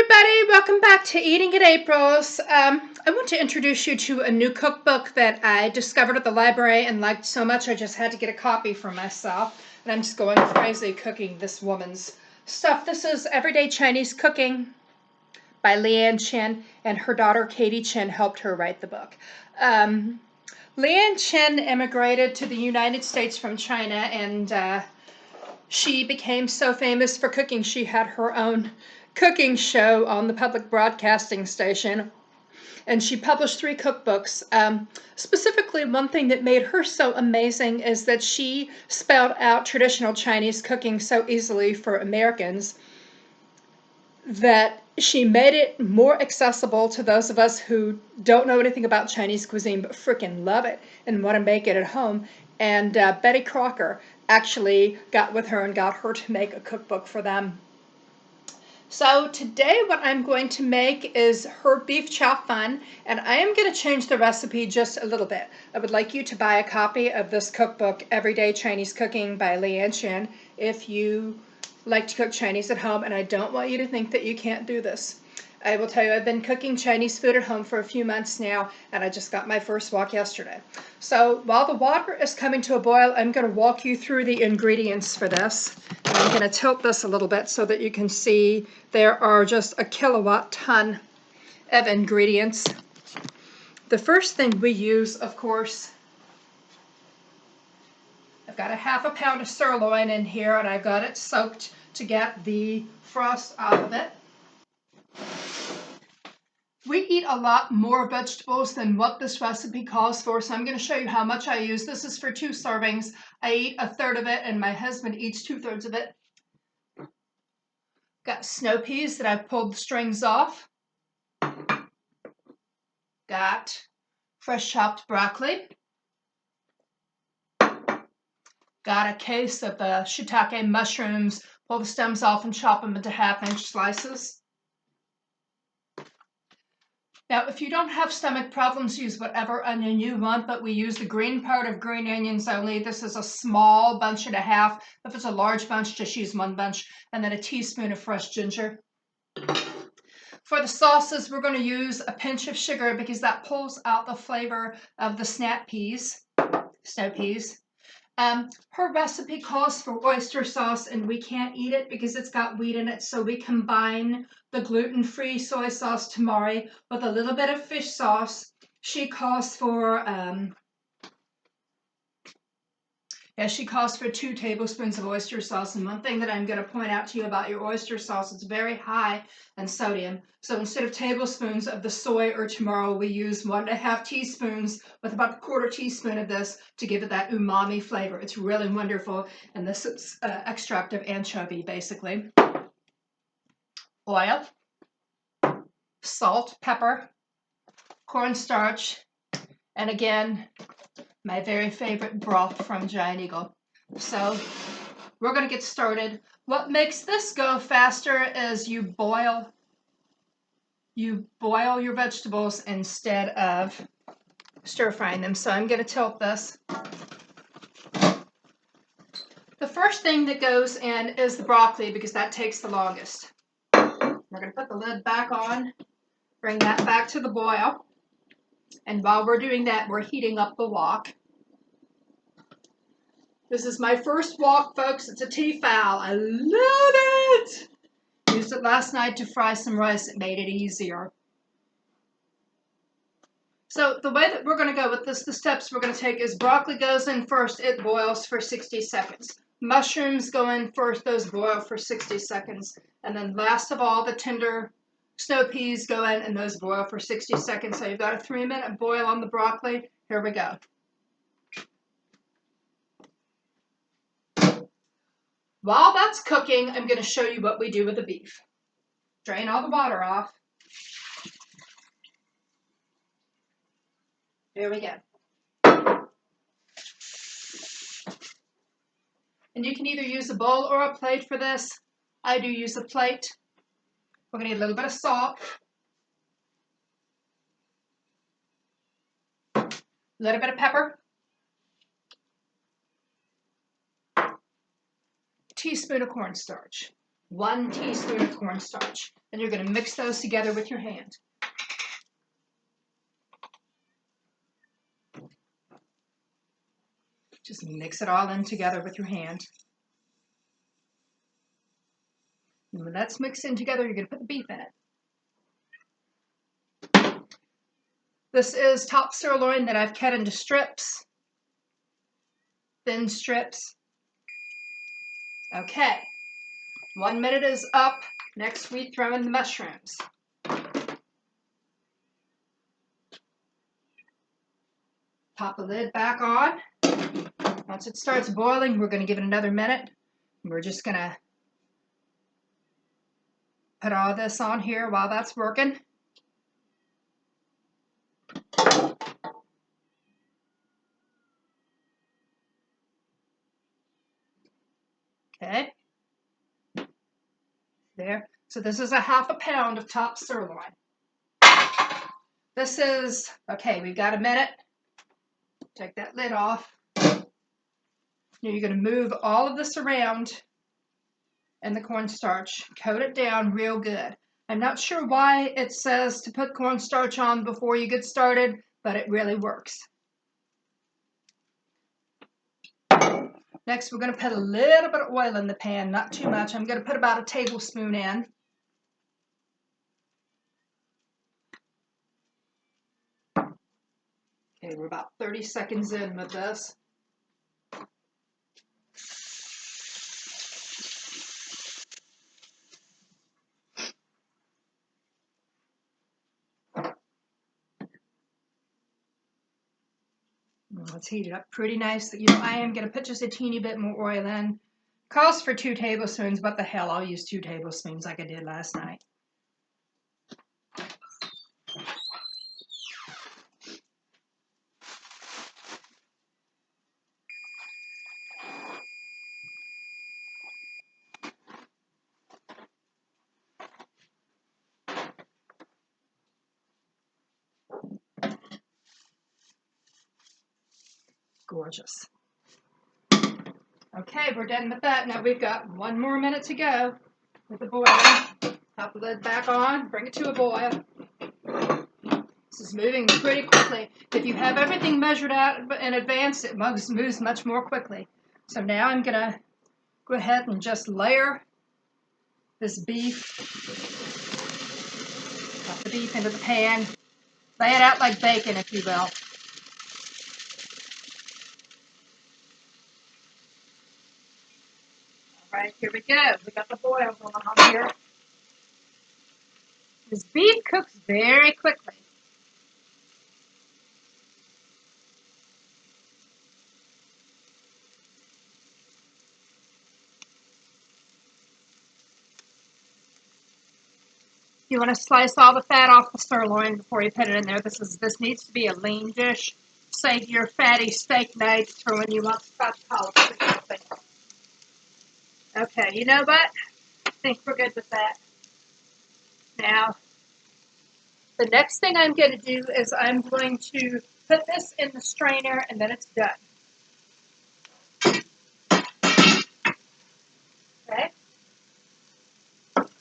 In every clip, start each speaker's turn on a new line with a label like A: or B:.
A: everybody, welcome back to Eating at April's. I want to introduce you to a new cookbook that I discovered at the library and liked so much I just had to get a copy for myself. And I'm just going crazy cooking this woman's stuff. This is Everyday Chinese Cooking by Leeann Chin, and her daughter Katie Chin helped her write the book. Leeann Chin immigrated to the United States from China, and she became so famous for cooking she had her own cooking show on the public broadcasting station, and she published 3 cookbooks. Specifically, one thing that made her so amazing is that she spelled out traditional Chinese cooking so easily for Americans that she made it more accessible to those of us who don't know anything about Chinese cuisine but freaking love it and want to make it at home. And Betty Crocker actually got with her and got her to make a cookbook for them. So today what I'm going to make is her beef chow fun, and I am going to change the recipe just a little bit. I would like you to buy a copy of this cookbook, Everyday Chinese Cooking by Leeann Chin, if you like to cook Chinese at home, and I don't want you to think that you can't do this. I will tell you, I've been cooking Chinese food at home for a few months now, and I just got my first wok yesterday. So while the water is coming to a boil, I'm going to walk you through the ingredients for this. And I'm going to tilt this a little bit so that you can see there are just a kilowatt ton of ingredients. The first thing we use, of course, I've got a ½ pound of sirloin in here, and I've got it soaked to get the frost out of it. We eat a lot more vegetables than what this recipe calls for, so I'm going to show you how much I use. This is for 2 servings. I eat 1/3 of it, and my husband eats 2/3 of it. Got snow peas that I've pulled the strings off. Got fresh chopped broccoli. Got a case of the shiitake mushrooms. Pull the stems off and chop them into 1/2-inch slices. Now, if you don't have stomach problems, use whatever onion you want, but we use the green part of green onions only. This is a small bunch and a half. If it's a large bunch, just use 1 bunch, and then a teaspoon of fresh ginger. For the sauces, we're going to use a pinch of sugar because that pulls out the flavor of the snap peas, snow peas. Her recipe calls for oyster sauce, and we can't eat it because it's got wheat in it, so we combine the gluten-free soy sauce tamari with a little bit of fish sauce. She calls for 2 tablespoons of oyster sauce. And one thing that I'm going to point out to you about your oyster sauce, it's very high in sodium. So instead of tablespoons of the soy or tamari, we use 1½ teaspoons with about 1/4 teaspoon of this to give it that umami flavor. It's really wonderful. And this is extract of anchovy, basically. Oil, salt, pepper, cornstarch, and again, my very favorite broth from Giant Eagle. So we're going to get started. What makes this go faster is you boil your vegetables instead of stir frying them. So I'm going to tilt this. The first thing that goes in is the broccoli because that takes the longest. We're going to put the lid back on, bring that back to the boil. And while we're doing that, we're heating up the wok. This is my first wok, folks. It's a Tefal. I love it! Used it last night to fry some rice. It made it easier. So the way that we're going to go with this, the steps we're going to take is broccoli goes in first. It boils for 60 seconds. Mushrooms go in first. Those boil for 60 seconds. And then last of all, the tender snow peas go in, and those boil for 60 seconds. So you've got a 3-minute boil on the broccoli. Here we go. While that's cooking, I'm going to show you what we do with the beef. Drain all the water off. Here we go. And you can either use a bowl or a plate for this. I do use a plate. We're going to need a little bit of salt. A little bit of pepper. Teaspoon of cornstarch. 1 teaspoon of cornstarch. Then you're going to mix those together with your hand. Just mix it all in together with your hand. And when that's mixed in together, you're going to put the beef in it. This is top sirloin that I've cut into strips, thin strips. Okay, 1 minute is up. Next we throw in the mushrooms. Pop the lid back on. Once it starts boiling, we're going to give it another minute. We're just going to put all this on here while that's working. Okay. There. So this is a ½ pound of top sirloin. This is, okay, we've got a minute. Take that lid off. Now you're going to move all of this around in the cornstarch. Coat it down real good. I'm not sure why it says to put cornstarch on before you get started, but it really works. Next, we're going to put a little bit of oil in the pan, not too much. I'm going to put about a tablespoon in. Okay, we're about 30 seconds in with this. Let's heat it up pretty nice. You know, I am going to put just a teeny bit more oil in. Calls for 2 tablespoons. What the hell? I'll use 2 tablespoons like I did last night. Gorgeous. Okay, we're done with that. Now we've got 1 more minute to go with the boiling. Pop the lid back on, bring it to a boil. This is moving pretty quickly. If you have everything measured out in advance, it moves much more quickly. So now I'm going to go ahead and just layer this beef. Pop the beef into the pan. Lay it out like bacon, if you will. All right, here we go. We got the boil going on here. This beef cooks very quickly. You want to slice all the fat off the sirloin before you put it in there. This needs to be a lean dish. Save your fatty steak nights for when you want Scotch collops or something. Okay, you know what? I think we're good with that. Now, the next thing I'm going to do is I'm going to put this in the strainer and then it's done. Okay?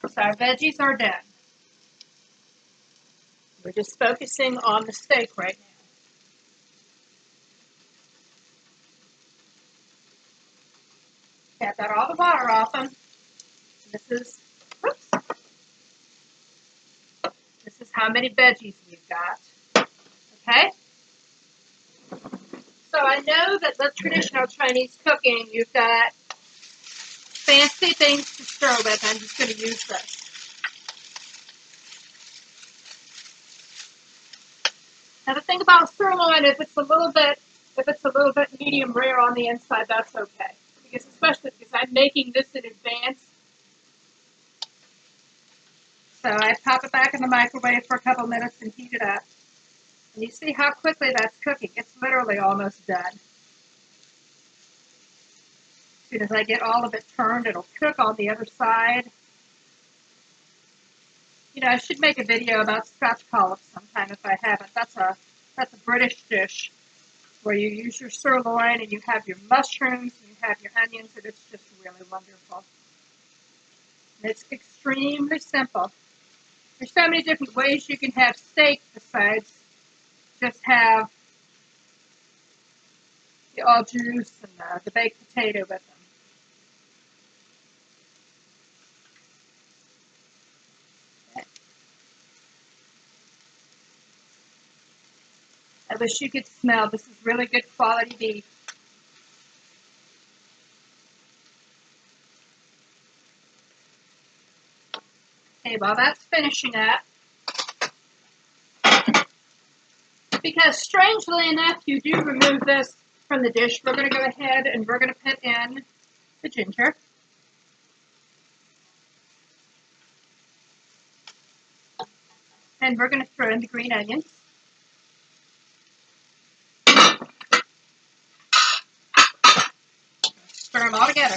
A: So our veggies are done. We're just focusing on the steak right now. Got all the water off them. This is how many veggies we've got. Okay? So I know that the traditional Chinese cooking, you've got fancy things to stir with. I'm just going to use this. Now the thing about sirloin, if it's a little bit medium rare on the inside, that's okay. Especially because I'm making this in advance. So I pop it back in the microwave for a couple minutes and heat it up. And you see how quickly that's cooking. It's literally almost done. As soon as I get all of it turned, it'll cook on the other side. You know, I should make a video about Scotch collops sometime if I haven't. That's a British dish where you use your sirloin and you have your mushrooms and you have your onions, and it's just really wonderful. And it's extremely simple. There's so many different ways you can have steak besides just have the au jus and the baked potato with them. Okay. I wish you could smell. This is really good quality beef. Okay, while that's finishing up, because strangely enough, you do remove this from the dish, we're going to go ahead and we're going to put in the ginger. And we're going to throw in the green onions. Stir them all together.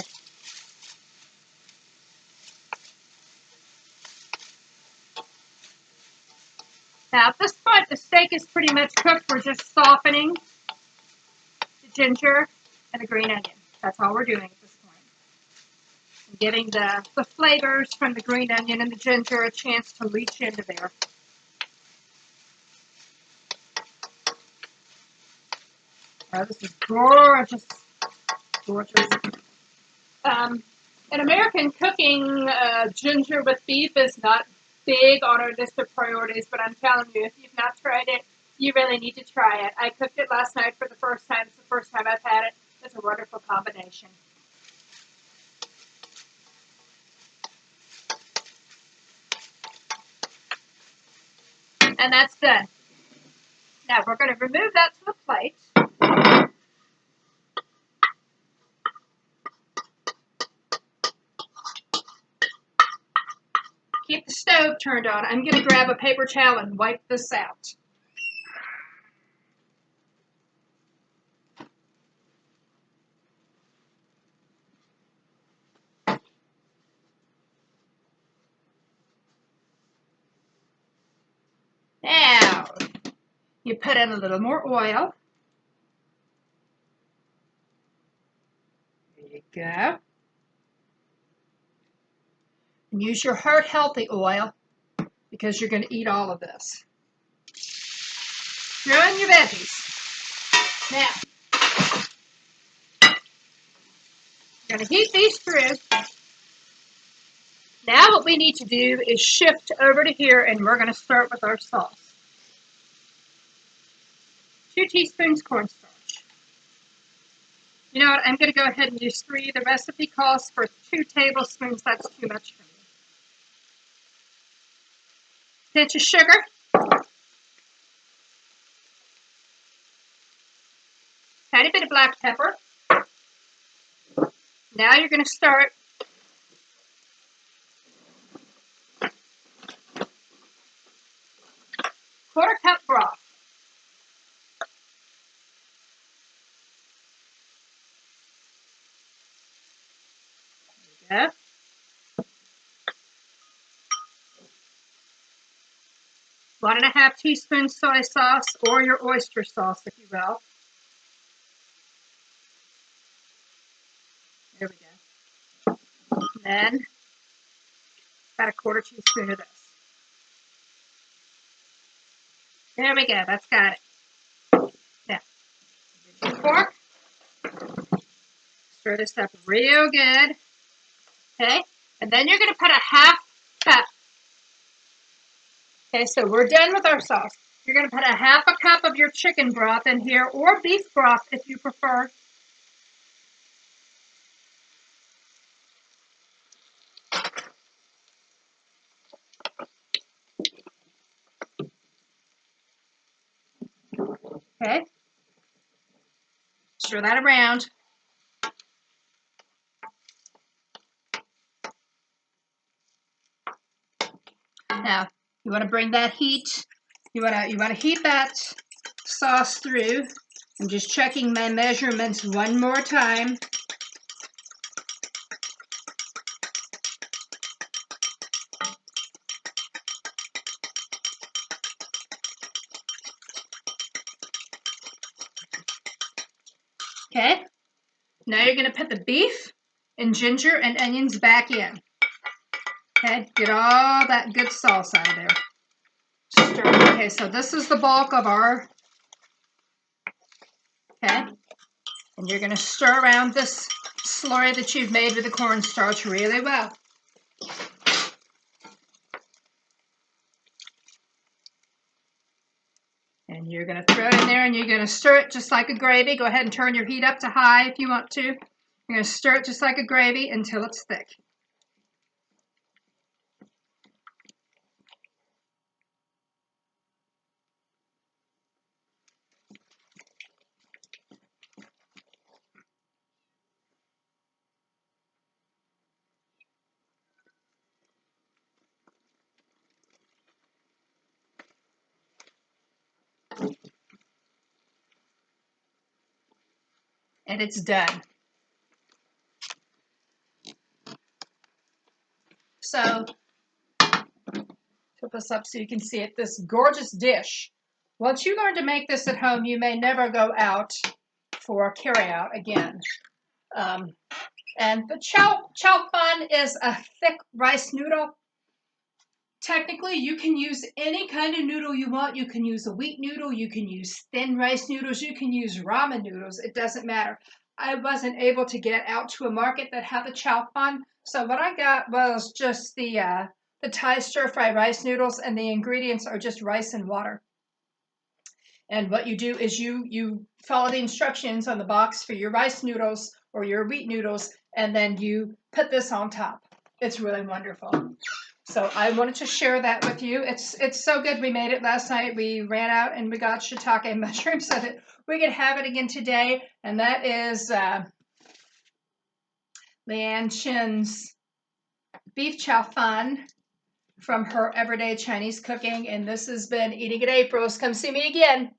A: Now at this point, the steak is pretty much cooked. We're just softening the ginger and the green onion. That's all we're doing at this point. And giving the flavors from the green onion and the ginger a chance to leach into there. Oh, this is gorgeous. Gorgeous. In American cooking, ginger with beef is not big on our list of priorities, but I'm telling you, if you've not tried it, you really need to try it. I cooked it last night for the first time. It's the first time I've had it. It's a wonderful combination. And that's done. Now we're going to remove that to a plate. Keep the stove turned on. I'm going to grab a paper towel and wipe this out. Now, you put in a little more oil. There you go. And use your heart healthy oil because you're going to eat all of this. Throw in your veggies. Now, you're going to heat these through. Now what we need to do is shift over to here and we're going to start with our sauce. 2 teaspoons cornstarch. You know what, I'm going to go ahead and use 3. The recipe calls for 2 tablespoons. That's too much for me. Pinch of sugar. Tiny bit of black pepper. Now you're going to start quarter cup broth. There you go. 1½ teaspoons soy sauce or your oyster sauce, if you will. There we go. And then about a 1/4 teaspoon of this. There we go. That's got it. Now, get your fork. Stir this up real good. Okay? And then you're going to put a 1/2 cup. Okay, so we're done with our sauce. You're going to put a 1/2 cup of your chicken broth in here, or beef broth if you prefer. Okay? Stir that around. Now, you want to bring that heat, you want to heat that sauce through. I'm just checking my measurements one more time. Okay, now you're going to put the beef and ginger and onions back in. Okay, get all that good sauce out of there. Stir. Okay, so this is the bulk of our, okay, and you're going to stir around this slurry that you've made with the cornstarch really well. And you're going to throw it in there and you're going to stir it just like a gravy. Go ahead and turn your heat up to high if you want to. You're going to stir it just like a gravy until it's thick. And it's done. So, flip this up so you can see it. This gorgeous dish. Once you learn to make this at home, you may never go out for carryout again. And the chow fun is a thick rice noodle. Technically, you can use any kind of noodle you want. You can use a wheat noodle. You can use thin rice noodles. You can use ramen noodles. It doesn't matter. I wasn't able to get out to a market that had the chow fun, so what I got was just the Thai stir-fry rice noodles, and the ingredients are just rice and water. And what you do is you follow the instructions on the box for your rice noodles or your wheat noodles, and then you put this on top. It's really wonderful. So I wanted to share that with you. It's so good. We made it last night. We ran out and we got shiitake mushrooms so that we could have it again today. And that is Leeann Chin's beef chow fun from her everyday Chinese cooking. And this has been Eating at April's. Come see me again.